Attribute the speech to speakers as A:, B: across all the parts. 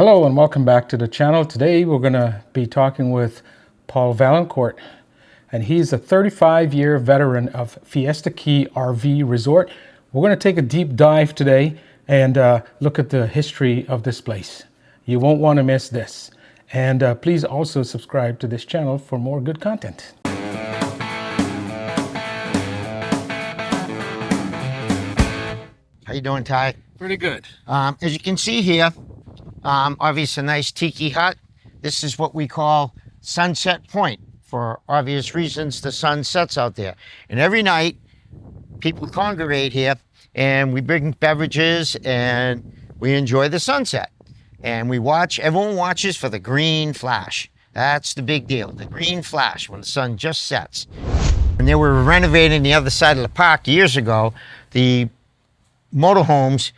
A: Hello and welcome back to the channel. Today we're going to be talking with Paul Valancourt, and he's a 35-year veteran of Fiesta Key RV Resort. We're going to take a deep dive today and look at the history of this place. You won't want to miss this. And please also subscribe to this channel for more good content.
B: How you doing, Ty?
A: Pretty good.
B: As you can see here, obviously a nice tiki hut. This is what we call Sunset Point. For obvious reasons, the sun sets out there. And every night, people congregate here and we bring beverages and we enjoy the sunset. And we watch, everyone watches for the green flash. That's the big deal, the green flash when the sun just sets. When they were renovating the other side of the park years ago, the motorhomes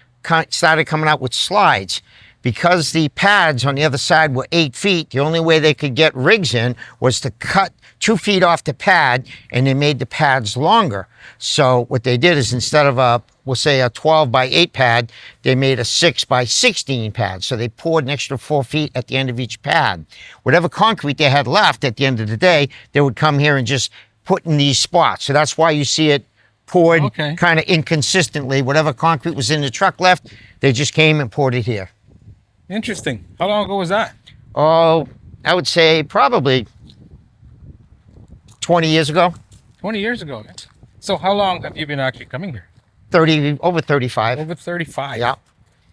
B: started coming out with slides. Because the pads on the other side were 8 feet, the only way they could get rigs in was to cut 2 feet off the pad, and they made the pads longer. So what they did is instead of we'll say a 12 by 8 pad, they made a 6 by 16 pad. So they poured an extra 4 feet at the end of each pad. Whatever concrete they had left at the end of the day, they would come here and just put in these spots. So that's why you see it poured kind of inconsistently. Whatever concrete was in the truck left, they just came and poured it here.
A: Interesting. How long ago was that?
B: Oh, I would say probably 20 years ago.
A: 20 years ago. So how long have you been actually coming here?
B: Over 35.
A: Over 35.
B: Yeah.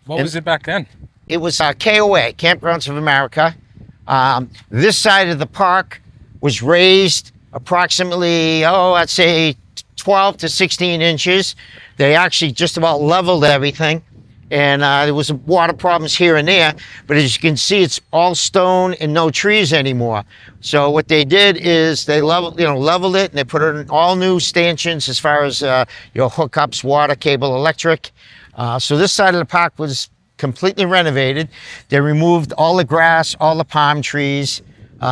A: What was it back then?
B: It was KOA, Campgrounds of America. This side of the park was raised approximately, I'd say 12 to 16 inches. They actually just about leveled everything. And there was water problems here and there, but as you can see, it's all stone and no trees anymore. So what they did is they leveled it, and they put in all new stanchions as far as your hookups, water, cable, electric. So this side of the park was completely renovated. They removed all the grass, all the palm trees.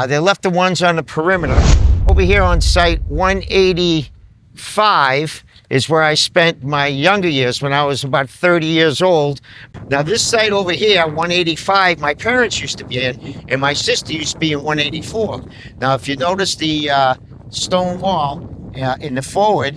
B: They left the ones on the perimeter. Over here on site 185 is where I spent my younger years when I was about 30 years old. Now this site over here, 185, my parents used to be in, and my sister used to be in 184. Now if you notice the stone wall in the forward,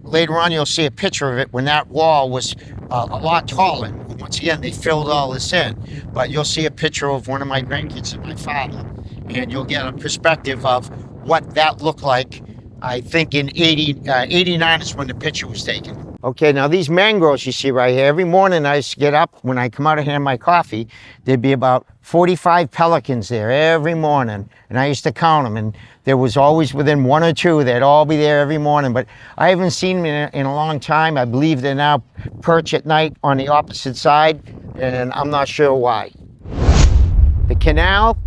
B: later on you'll see a picture of it when that wall was a lot taller. Once again, they filled all this in, but you'll see a picture of one of my grandkids and my father, and you'll get a perspective of what that looked like. I think in 89 is when the picture was taken. Okay, now these mangroves you see right here, every morning I used to get up, when I come out and have my coffee, there'd be about 45 pelicans there every morning, and I used to count them, and there was always within 1 or 2, they'd all be there every morning, but I haven't seen them in a long time. I believe they're now perch at night on the opposite side, and I'm not sure why. The canal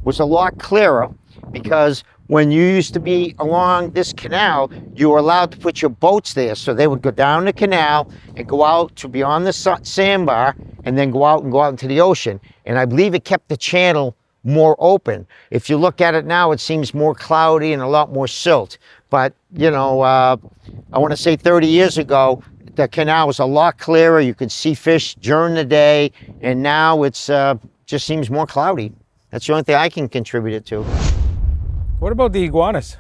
B: was a lot clearer because when you used to be along this canal, you were allowed to put your boats there. So they would go down the canal and go out to beyond the sandbar and then go out into the ocean. And I believe it kept the channel more open. If you look at it now, it seems more cloudy and a lot more silt. But, you know, I want to say 30 years ago, the canal was a lot clearer. You could see fish during the day. And now it's just seems more cloudy. That's the only thing I can contribute it to.
A: What about the iguanas?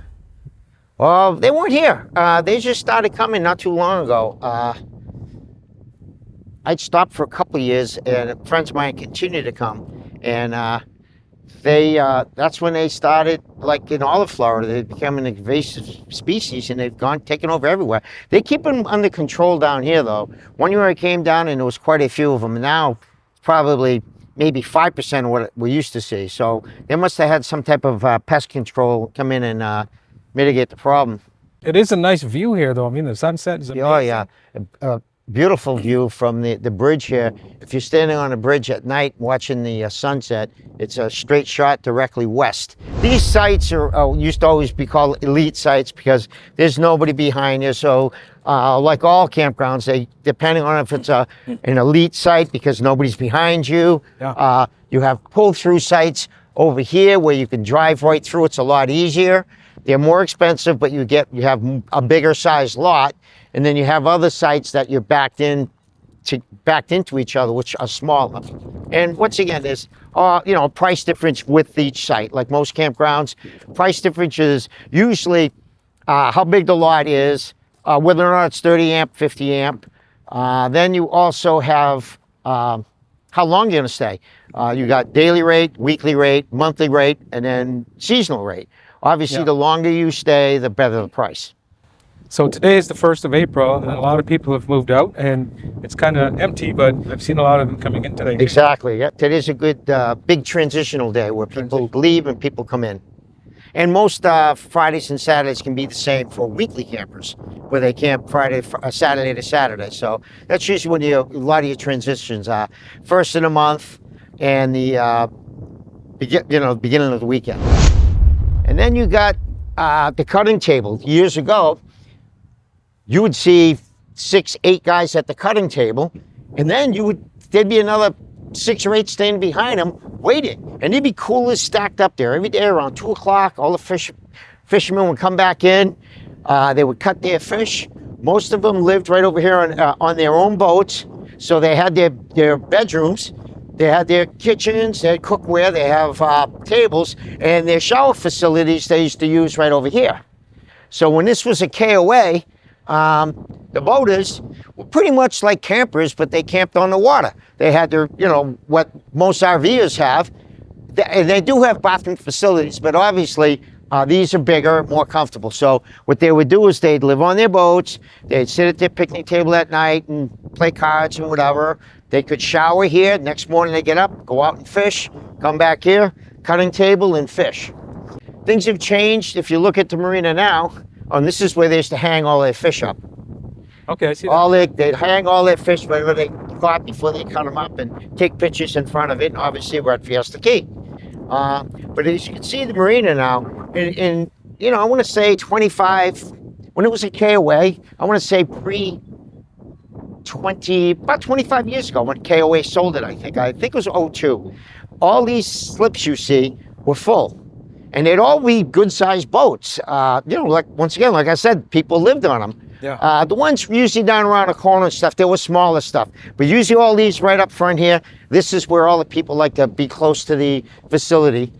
B: Well, they weren't here. They just started coming not too long ago. I'd stopped for a couple of years, and friends of mine continued to come. And that's when they started, like in all of Florida, they became an invasive species, and they've taken over everywhere. They keep them under control down here, though. One year I came down, and there was quite a few of them. And now, probably maybe 5% of what we used to see. So they must have had some type of pest control come in and mitigate the problem.
A: It is a nice view here, though. I mean, the sunset is amazing.
B: Oh, yeah. Beautiful view from the bridge here. If you're standing on a bridge at night watching the sunset, it's a straight shot directly west. These sites used to always be called elite sites because there's nobody behind you. So like all campgrounds, depending on if it's an elite site because nobody's behind you, you have pull-through sites over here where you can drive right through. It's a lot easier. They're more expensive, but you have a bigger size lot. And then you have other sites that you're backed in backed into each other, which are smaller. And once again, there's a price difference with each site. Like most campgrounds, price difference is usually how big the lot is, whether or not it's 30 amp, 50 amp. Then you also have how long you're going to stay. You got daily rate, weekly rate, monthly rate, and then seasonal rate. Obviously, the longer you stay, the better the price.
A: So today is the 1st of April, and a lot of people have moved out, and it's kind of empty, but I've seen a lot of them coming in today.
B: Exactly. Yeah. Today's a good big transitional day where people leave and people come in. And most Fridays and Saturdays can be the same for weekly campers, where they camp Saturday to Saturday. So that's usually when a lot of your transitions are first of the month and the beginning of the weekend. And then you got the cutting table. Years ago, you would see 6, 8 guys at the cutting table, and then there'd be another 6 or 8 standing behind them waiting, and they'd be coolers stacked up there every day around 2 o'clock. All the fishermen would come back in. They would cut their fish. Most of them lived right over here on their own boats, so they had their bedrooms, they had their kitchens, they had cookware, they have tables, and their shower facilities they used to use right over here. So when this was a KOA, the boaters were pretty much like campers, but they camped on the water. They had their, what most RVers have. They do have bathroom facilities, but obviously these are bigger, more comfortable. So what they would do is they'd live on their boats, they'd sit at their picnic table at night and play cards and whatever. They could shower here. Next morning they get up, go out and fish, come back here, cutting table and fish. Things have changed. If you look at the marina now, and this is where they used to hang all their fish up.
A: Okay, I see that.
B: They'd hang all their fish wherever they caught before they cut them up and take pictures in front of it. And obviously, we're at Fiesta Key. But as you can see, the marina now, in I want to say 25, when it was a KOA, I want to say about 25 years ago when KOA sold it, I think it was 02. All these slips you see were full. And they'd all be good-sized boats. Once again, like I said, people lived on them.
A: Yeah.
B: The ones usually down around the corner and stuff, they were smaller stuff. But usually all these right up front here, this is where all the people like to be close to the facility,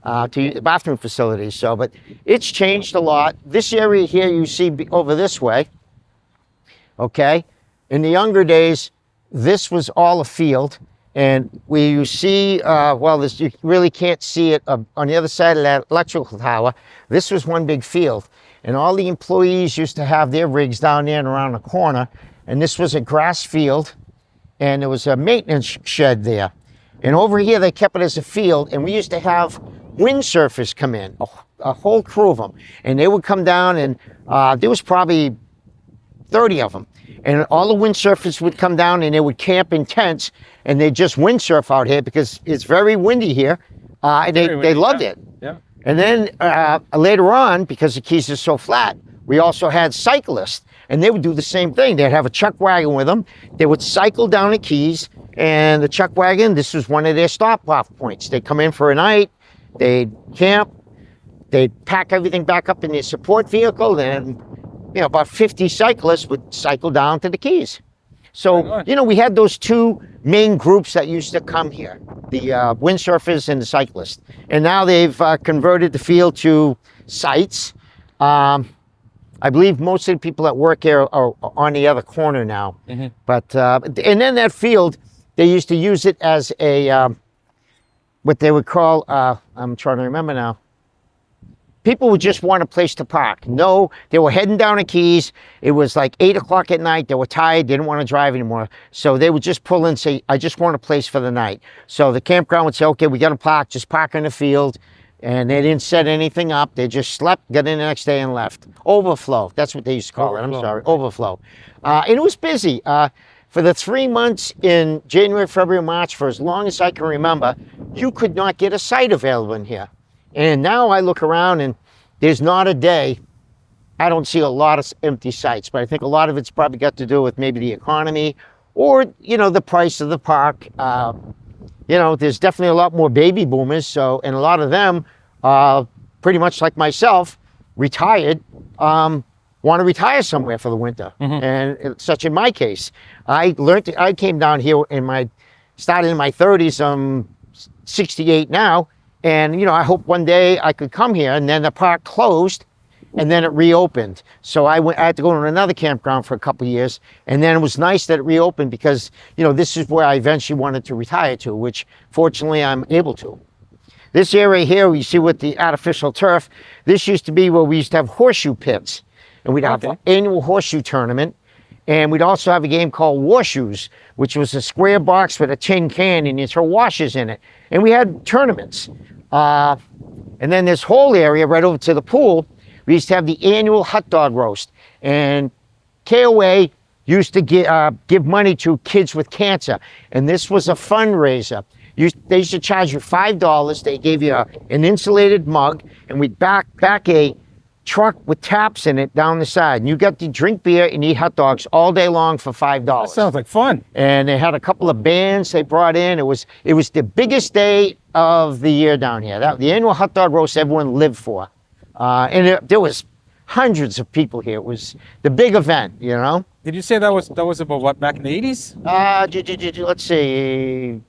B: to the bathroom facilities. So, but it's changed a lot. This area here you see over this way, okay? In the younger days, this was all a field. And where you see, you really can't see it on the other side of that electrical tower. This was one big field. And all the employees used to have their rigs down there and around the corner. And this was a grass field. And there was a maintenance shed there. And over here, they kept it as a field. And we used to have windsurfers come in, a whole crew of them. And they would come down, and there was probably 30 of them. And all the windsurfers would come down and they would camp in tents and they'd just windsurf out here because it's very windy here. And they loved it.
A: Yeah.
B: And then later on, because the Keys are so flat, we also had cyclists. And they would do the same thing. They'd have a chuck wagon with them. They would cycle down the Keys. And the chuck wagon, this was one of their stop-off points. They'd come in for a night. They'd camp. They'd pack everything back up in their support vehicle. And about 50 cyclists would cycle down to the Keys. So, we had those two main groups that used to come here, the windsurfers and the cyclists. And now they've converted the field to sites. I believe most of the people that work here are on the other corner now. Mm-hmm. But, and then that field, they used to use it as a, what they would call, I'm trying to remember now. People would just want a place to park. No, they were heading down the Keys. It was like 8 o'clock at night. They were tired, didn't want to drive anymore. So they would just pull in and say, I just want a place for the night. So the campground would say, okay, we got to park, just park in the field. And they didn't set anything up. They just slept, got in the next day and left. Overflow, that's what they used to call it. I'm sorry, overflow. And it was busy. For the 3 months in January, February, March, for as long as I can remember, you could not get a site available in here. And now I look around and there's not a day I don't see a lot of empty sites, but I think a lot of it's probably got to do with maybe the economy or, the price of the park. There's definitely a lot more baby boomers. And a lot of them, pretty much like myself, retired. want to retire somewhere for the winter. And such in my case, I came down here started in my 30s. I'm 68 now. And, you know, I hope one day I could come here. And then the park closed and then it reopened. So I had to go to another campground for a couple of years. And then it was nice that it reopened because, you know, this is where I eventually wanted to retire to, which fortunately I'm able to. This area here, you see with the artificial turf, this used to be where we used to have horseshoe pits. And we'd have an annual horseshoe tournament. And we'd also have a game called Warshoes, which was a square box with a tin can and you throw washers in it. And we had tournaments. And then this whole area right over to the pool, we used to have the annual hot dog roast. And KOA used to give money to kids with cancer. And this was a fundraiser. They used to charge you $5. They gave you an insulated mug, and we'd back a truck with taps in it down the side. And you got to drink beer and eat hot dogs all day long for $5.
A: That sounds like fun.
B: And they had a couple of bands they brought in. It was the biggest day of the year down here. The annual hot dog roast everyone lived for. There was hundreds of people here. It was the big event, you know.
A: Did you say that was about what, back in the 80s?
B: Let's see.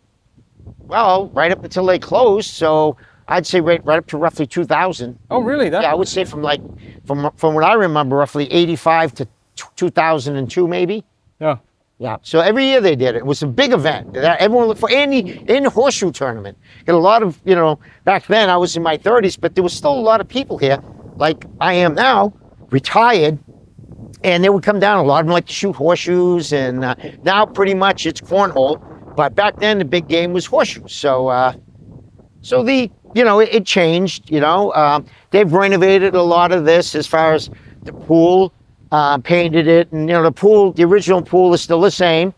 B: Well, right up until they closed. So I'd say right up to roughly 2000.
A: Oh, really?
B: Yeah, I would say from what I remember, roughly 85 to 2002, maybe.
A: Yeah.
B: Yeah. So every year they did it. It was a big event. Everyone looked for in the horseshoe tournament. Got a lot of, you know, back then I was in my 30s, but there was still a lot of people here, like I am now, retired, and they would come down. A lot of them like to shoot horseshoes, and now pretty much it's cornhole. But back then the big game was horseshoes. So it changed. You know, they've renovated a lot of this as far as the pool. Painted it, and you know the original pool is still the same,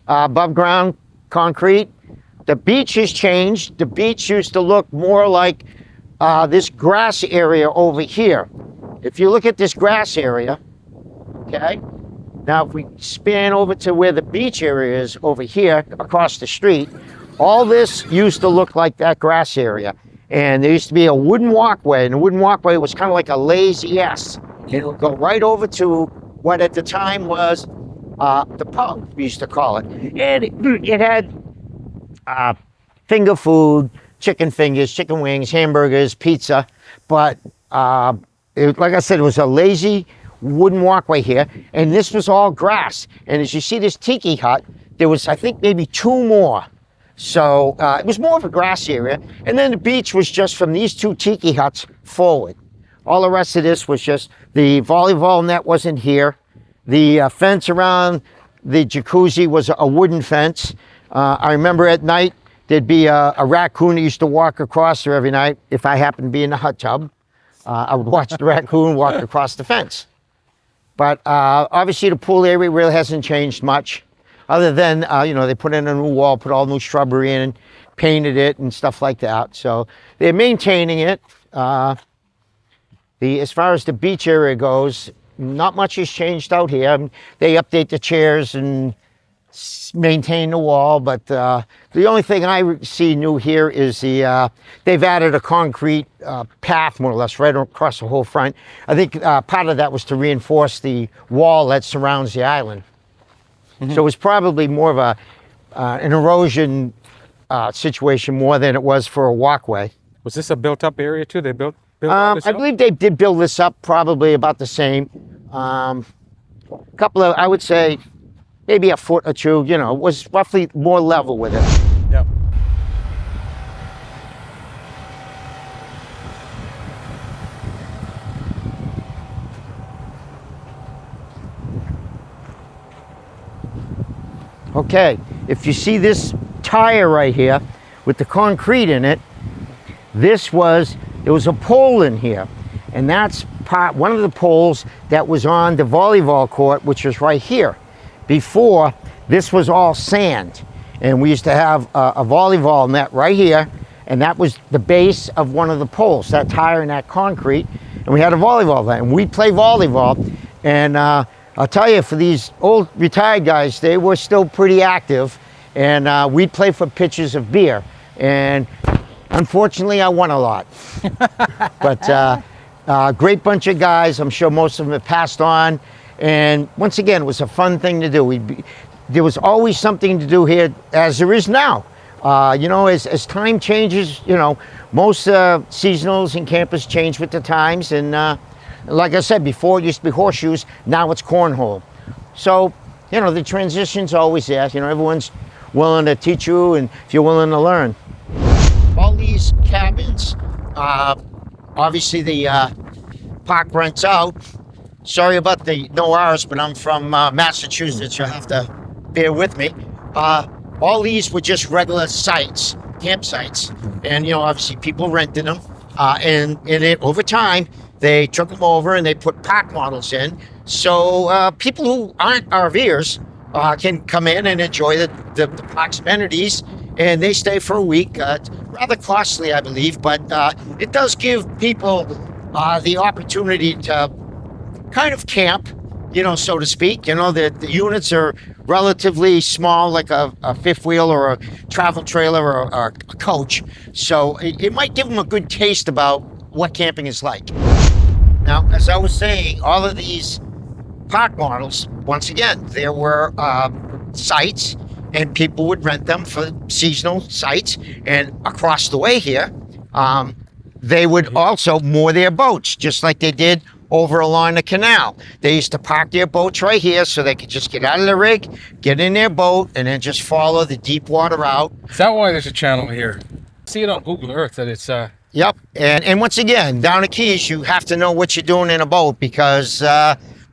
B: above ground concrete. The beach has changed. The beach used to look more like this grass area over here. If you look at this grass area, okay, now if we span over to where the beach area is over here across the street, all this used to look like that grass area. And there used to be a wooden walkway, and the wooden walkway was kind of like a lazy S. It would go right over to what at the time was the pub, we used to call it. And it had finger food, chicken fingers, chicken wings, hamburgers, pizza. But like I said, it was a lazy wooden walkway here. And this was all grass. And as you see this tiki hut, there was, I think, maybe two more. So it was more of a grass area. And then the beach was just from these two tiki huts forward. All the rest of this was just the volleyball net wasn't here. The fence around the jacuzzi was a wooden fence. I remember at night there'd be a raccoon that used to walk across there every night. If I happened to be in the hot tub, I would watch the raccoon walk across the fence. But obviously the pool area really hasn't changed much, other than they put in a new wall, put all new shrubbery in, painted it and stuff like that. So they're maintaining it. As far as the beach area goes, not much has changed out here. They update the chairs and maintain the wall, but the only thing I see new here is they've added a concrete path, more or less, right across the whole front. I think part of that was to reinforce the wall that surrounds the island. Mm-hmm. So it's probably more of an erosion situation more than it was for a walkway.
A: Was this a built-up area too? They built
B: I believe they did build this up probably about the same. Couple of, I would say, maybe a foot or two, you know, was roughly more level with it.
A: Yep.
B: Okay, if you see this tire right here with the concrete in it, there was a pole in here, and that's one of the poles that was on the volleyball court, which was right here. Before, this was all sand, and we used to have a volleyball net right here, and that was the base of one of the poles, that tire and that concrete, and we had a volleyball net, and we'd play volleyball, and I'll tell you, for these old retired guys, they were still pretty active, and we'd play for pitchers of beer, and unfortunately, I won a lot. But Great bunch of guys. I'm sure most of them have passed on. And once again, it was a fun thing to do. There was always something to do here, as there is now. You know, as time changes, you know, most seasonals and campers change with the times. And like I said before, it used to be horseshoes. Now it's cornhole. So, you know, the transition's always there. You know, everyone's willing to teach you, and if you're willing to learn. All these cabins, obviously the park rents out. Sorry about the no R's, but I'm from Massachusetts. You'll have to bear with me. All these were just regular sites, campsites, and you know, obviously people rented them. And over time, they took them over and they put park models in, so people who aren't RVers can come in and enjoy the park's amenities, and they stay for a week. It's rather costly, I believe, but it does give people the opportunity to kind of camp, you know, so to speak. You know, the units are relatively small, like a fifth wheel or a travel trailer or a coach. So it might give them a good taste about what camping is like. Now, as I was saying, all of these park models, once again, there were sites, and people would rent them for seasonal sites. And across the way here, they would also moor their boats, just like they did over along the canal. They used to park their boats right here so they could just get out of the rig, get in their boat, and then just follow the deep water out.
A: Is that why there's a channel here? See it on Google Earth that it's
B: Yep, and once again, down the Keys, you have to know what you're doing in a boat, because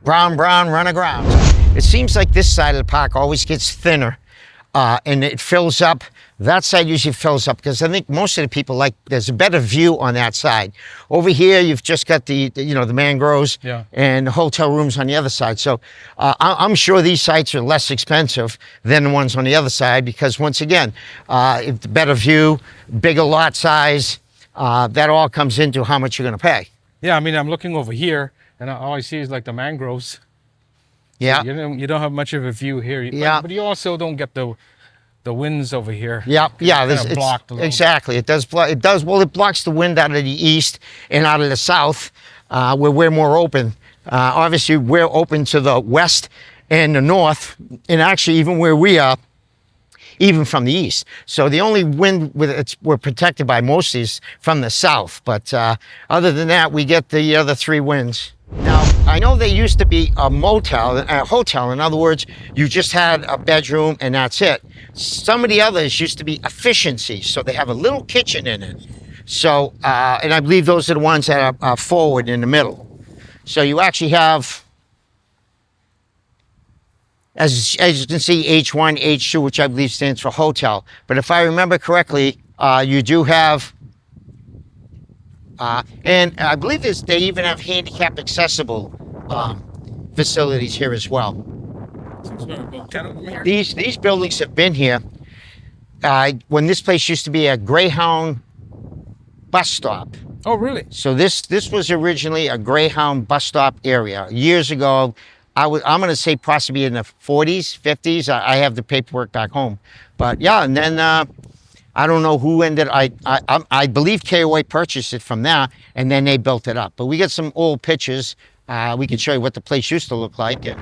B: brown, run aground. It seems like this side of the park always gets thinner, and it fills up. That side usually fills up because I think most of the people there's a better view on that side. Over here, you've just got the mangroves,
A: yeah,
B: and the hotel rooms on the other side. So I'm sure these sites are less expensive than the ones on the other side, because once again, if the better view, bigger lot size, that all comes into how much you're going to pay.
A: Yeah, I mean, I'm looking over here, and all I see is like the mangroves.
B: Yeah.
A: You don't have much of a view here.
B: Yeah.
A: But you also don't get the winds over here.
B: Yeah, yeah.
A: It's blocked a little.
B: Exactly. It does. Well, it blocks the wind out of the east and out of the south, where we're more open. Obviously, we're open to the west and the north, and actually even where we are, even from the east. So the only wind we're protected by most is from the south. But other than that, we get the other three winds. Now, I know there used to be a hotel. In other words, you just had a bedroom and that's it. Some of the others used to be efficiencies, so they have a little kitchen in it. So, and I believe those are the ones that are forward in the middle. So you actually have, as you can see, H1, H2, which I believe stands for hotel. But if I remember correctly, you do have, and I believe they even have handicap accessible facilities here as well. These buildings have been here when this place used to be a Greyhound bus stop.
A: Oh, really?
B: So this was originally a Greyhound bus stop area years ago. I'm going to say possibly in the 40s, 50s. I have the paperwork back home, but yeah. And then I don't know who ended. I believe KOA purchased it from there, and then they built it up. But we got some old pictures. We can show you what the place used to look like. And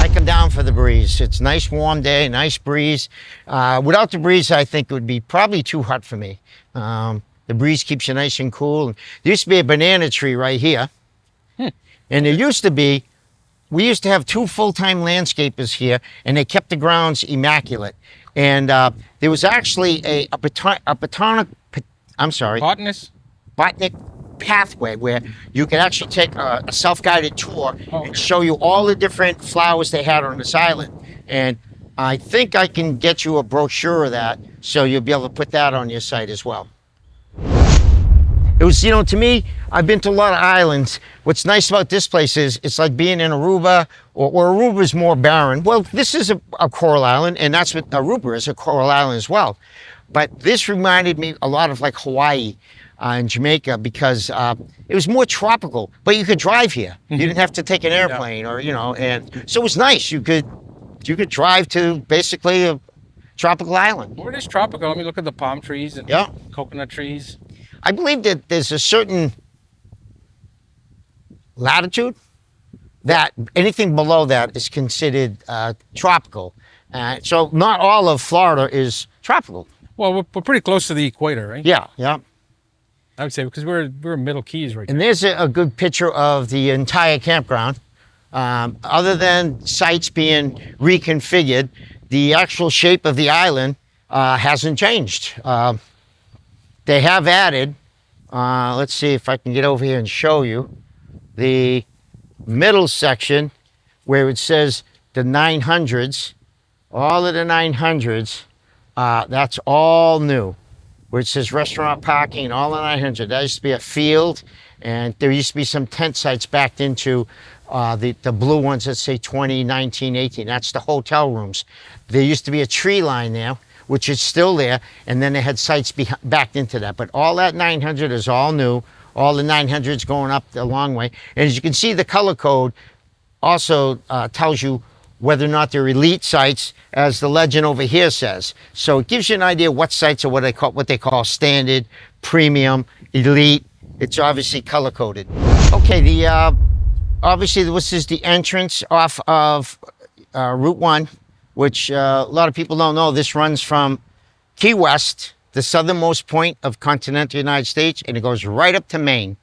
B: I come down for the breeze. It's a nice warm day, nice breeze. Without the breeze, I think it would be probably too hot for me. The breeze keeps you nice and cool. And there used to be a banana tree right here. And there used to be, we used to have 2 full-time landscapers here, and they kept the grounds immaculate. And there was actually a botanic pathway where you could actually take a self-guided tour and show you all the different flowers they had on this island. And I think I can get you a brochure of that, so you'll be able to put that on your site as well. It was, to me, I've been to a lot of islands. What's nice about this place is it's like being in Aruba, or Aruba is more barren. Well, this is a coral island, and that's what Aruba is, a coral island as well. But this reminded me a lot of like Hawaii and Jamaica, because it was more tropical, but you could drive here. You didn't have to take an airplane or, and so it was nice. You could drive to basically a tropical island.
A: Where it is tropical, let me look at the palm trees and coconut trees.
B: I believe that there's a certain latitude, that anything below that is considered tropical. So not all of Florida is tropical.
A: Well, we're pretty close to the equator, right?
B: Yeah, yeah.
A: I would say because we're Middle Keys right
B: And
A: now.
B: there's a good picture of the entire campground. Other than sites being reconfigured, the actual shape of the island hasn't changed. They have added, let's see if I can get over here and show you, the middle section where it says the 900s, all of the 900s, that's all new. Where it says restaurant parking and all the 900. That used to be a field, and there used to be some tent sites backed into the blue ones that say 20, 19, 18. That's the hotel rooms. There used to be a tree line there, which is still there, and then they had sites backed into that. But all that 900 is all new. All the 900s going up the long way. And as you can see, the color code also tells you whether or not they're elite sites, as the legend over here says. So it gives you an idea what sites are what they call standard, premium, elite. It's obviously color coded. Okay, obviously this is the entrance off of Route 1, which a lot of people don't know. This runs from Key West, the southernmost point of continental United States, and it goes right up to Maine.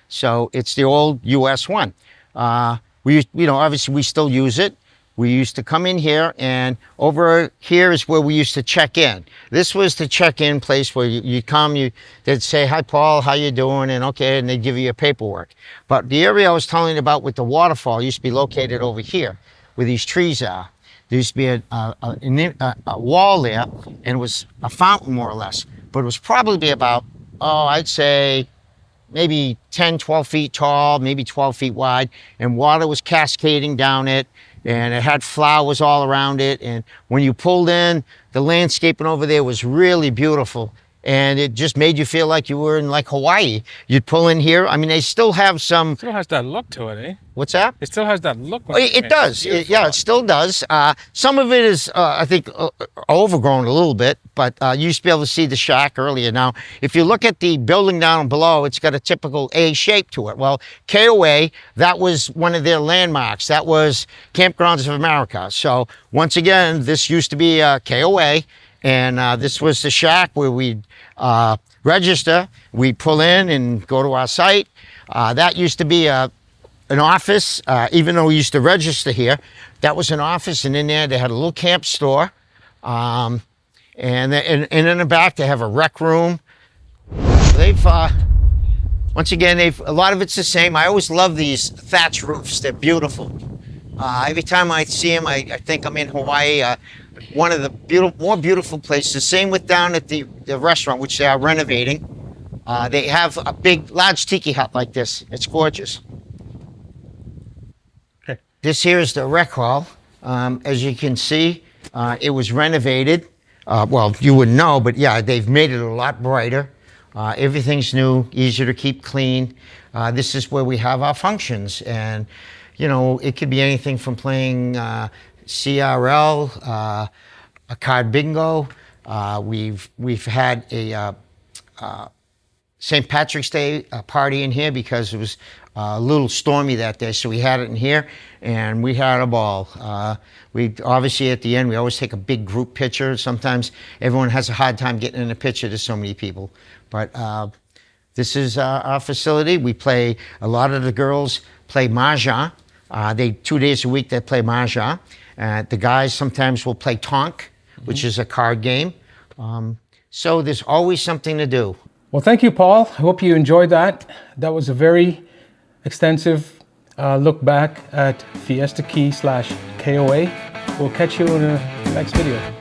B: So it's the old US 1. Obviously we still use it. We used to come in here, and over here is where we used to check in. This was the check-in place where you'd come, they'd say, "Hi, Paul, how you doing?" And okay, and they'd give you your paperwork. But the area I was telling you about with the waterfall used to be located over here, where these trees are. There used to be a wall there, and it was a fountain, more or less. But it was probably about, I'd say, maybe 10, 12 feet tall, maybe 12 feet wide, and water was cascading down it, and it had flowers all around it. And when you pulled in, the landscaping over there was really beautiful, and it just made you feel like you were in like Hawaii. You'd pull in here. I mean, they still have some.
A: It still has that look to it, eh?
B: What's that?
A: It still has that look.
B: It does. Yeah, it still does. Some of it is, I think, overgrown a little bit, but you used to be able to see the shack earlier. Now, if you look at the building down below, it's got a typical A shape to it. Well, KOA, that was one of their landmarks. That was Campgrounds of America. So once again, this used to be KOA, and this was the shack where we'd register. We'd pull in and go to our site. That used to be an office, even though we used to register here. That was an office, and in there they had a little camp store. And in the back they have a rec room. They've, once again, a lot of it's the same. I always love these thatch roofs. They're beautiful. Every time I see them, I think I'm in Hawaii. One of the more beautiful places. Same with down at the restaurant, which they are renovating. They have a large tiki hut like this. It's gorgeous.
A: Okay.
B: This here is the rec hall. As you can see, it was renovated. Well, you wouldn't know, but yeah, they've made it a lot brighter. Everything's new, easier to keep clean. This is where we have our functions, and you know, it could be anything from playing CRL, a card bingo. We've had a St. Patrick's Day party in here because it was a little stormy that day, so we had it in here, and we had a ball. We obviously at the end we always take a big group picture. Sometimes everyone has a hard time getting in a picture. There's so many people, but this is our facility. We play. A lot of the girls play mahjong. 2 days a week they play mahjong. The guys sometimes will play tonk, which is a card game. So there's always something to do.
A: Well, thank you, Paul. I hope you enjoyed that. That was a very extensive look back at Fiesta Key /KOA. We'll catch you in the next video.